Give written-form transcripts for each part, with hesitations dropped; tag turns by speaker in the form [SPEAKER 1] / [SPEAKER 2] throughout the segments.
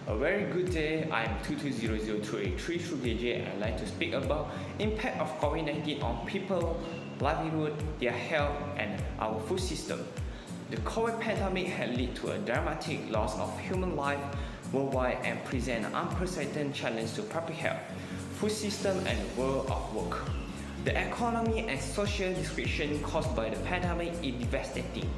[SPEAKER 1] A very good day. I'm 220023 CHOO KAE JYE and I'd like to speak about impact of COVID-19 on people, livelihood, their health and our food system. The COVID pandemic had led to a dramatic loss of human life worldwide and present an unprecedented challenge to public health, food system and world of work. The economy and social destruction caused by the pandemic is devastating.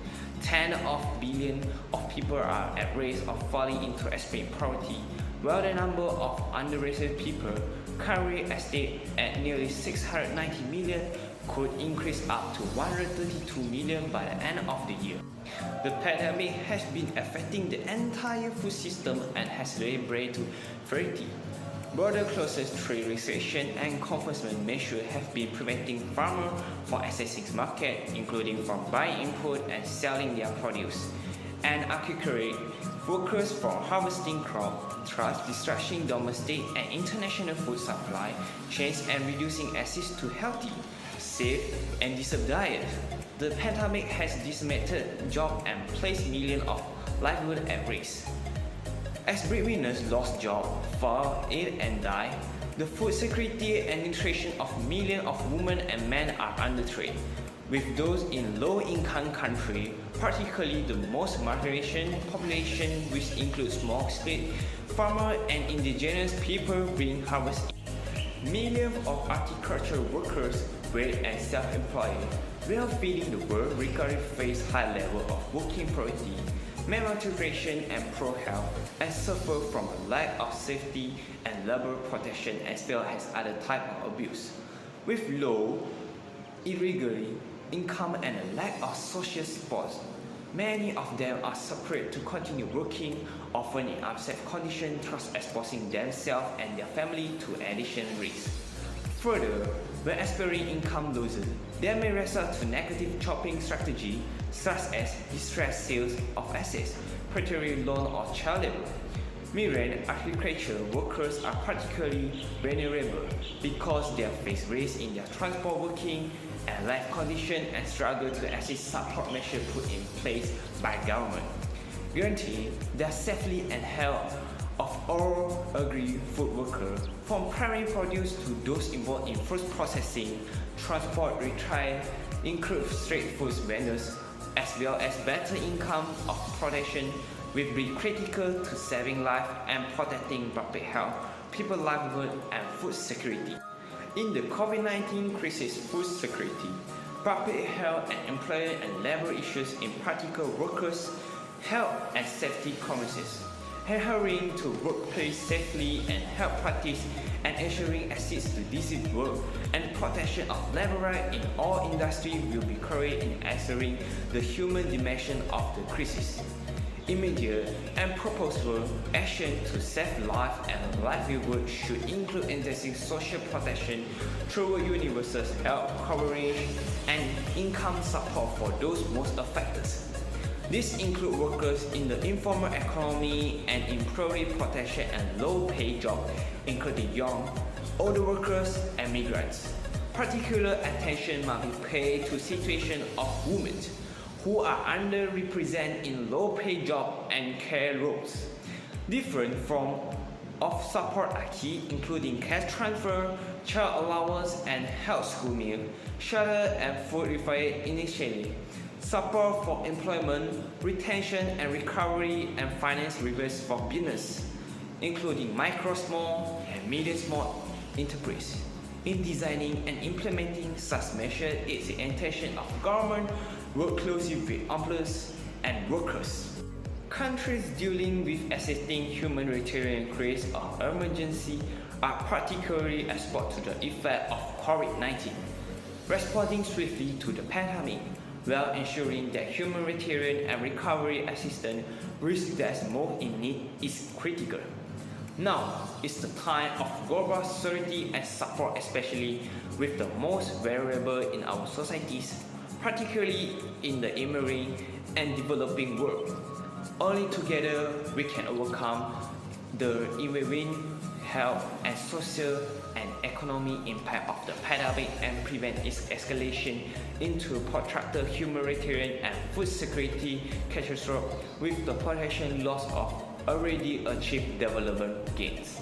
[SPEAKER 1] Tens of billions of people are at risk of falling into extreme poverty, while the number of underrepresented people, currently estimated at nearly 690 million, could increase up to 132 million by the end of the year. The pandemic has been affecting the entire food system and has laid bare to variety. Border closures, trade restrictions, and confinement measures have been preventing farmers from accessing markets, including from buying input and selling their produce, and agricultural workers from harvesting crops, thus disrupting domestic and international food supply chains and reducing access to healthy, safe, and decent diet. The pandemic has decimated jobs and placed millions of livelihoods at risk. As breadwinners lost jobs, fall ill and die, the food security and nutrition of millions of women and men are under threat, with those in low-income countries, particularly the most marginalized population, which includes small-scale farmers and indigenous people, being harvested. Millions of agricultural workers, bred and self-employed, while feeding the world, regularly face high levels of working poverty, malnutrition and poor health, and suffer from a lack of safety and labor protection as well as other types of abuse. With low, irregular income and a lack of social support, many of them are desperate to continue working, often in unsafe conditions, thus exposing themselves and their family to additional risks. Further, when experiencing income losses, they may resort to negative shopping strategies such as distressed sales of assets, predatory loan or child labor. Migrant agricultural workers are particularly vulnerable because they face risks in their transport working and life conditions and struggle to access support measures put in place by government, guaranteeing their safety and health of all agri-food workers, from primary produce to those involved in food processing, transport, retail, include street food vendors, as well as better income of protection will be critical to saving life and protecting public health, people's livelihood and food security. In the COVID-19 crisis, food security, public health and employment and labor issues, in particular workers' health and safety concerns, adhering to workplace safety and health practice and ensuring access to decent work and protection of labor rights in all industries will be key in answering the human dimension of the crisis. Immediate and purposeful action to save life and livelihood should include enhancing social protection through universal health coverage and income support for those most affected. These include workers in the informal economy and employee protection and low-paid jobs, including young, older workers, and migrants. Particular attention must be paid to the situation of women who are underrepresented in low-paid jobs and care roles. Different forms of support are key, including cash transfer, child allowance, and health school meal, shelter, and food-related initiatives. Support for employment, retention and recovery, and finance reverse for business, including micro, small, and medium small enterprises. In designing and implementing such measures, it's the intention of government work closely with employers and workers. Countries dealing with assisting humanitarian crises or emergency are particularly exposed to the effect of COVID-19, responding swiftly to the pandemic, while ensuring that humanitarian and recovery assistance reach those most in need is critical. Now is the time of global solidarity and support, especially with the most vulnerable in our societies, particularly in the emerging and developing world. Only together we can overcome the evolving health and social and economic impact of the pandemic and prevent its escalation into protracted humanitarian and food security catastrophe with the potential loss of already achieved development gains.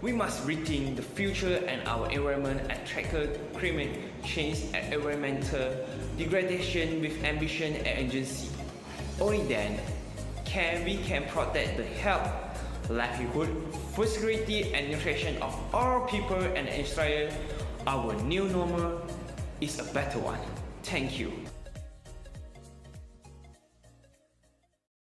[SPEAKER 1] We must rethink the future and our environment and tackle climate change and environmental degradation with ambition and urgency. Only then we can protect the health, livelihood, food security and nutrition of all people and ensure our new normal is a better one. Thank you.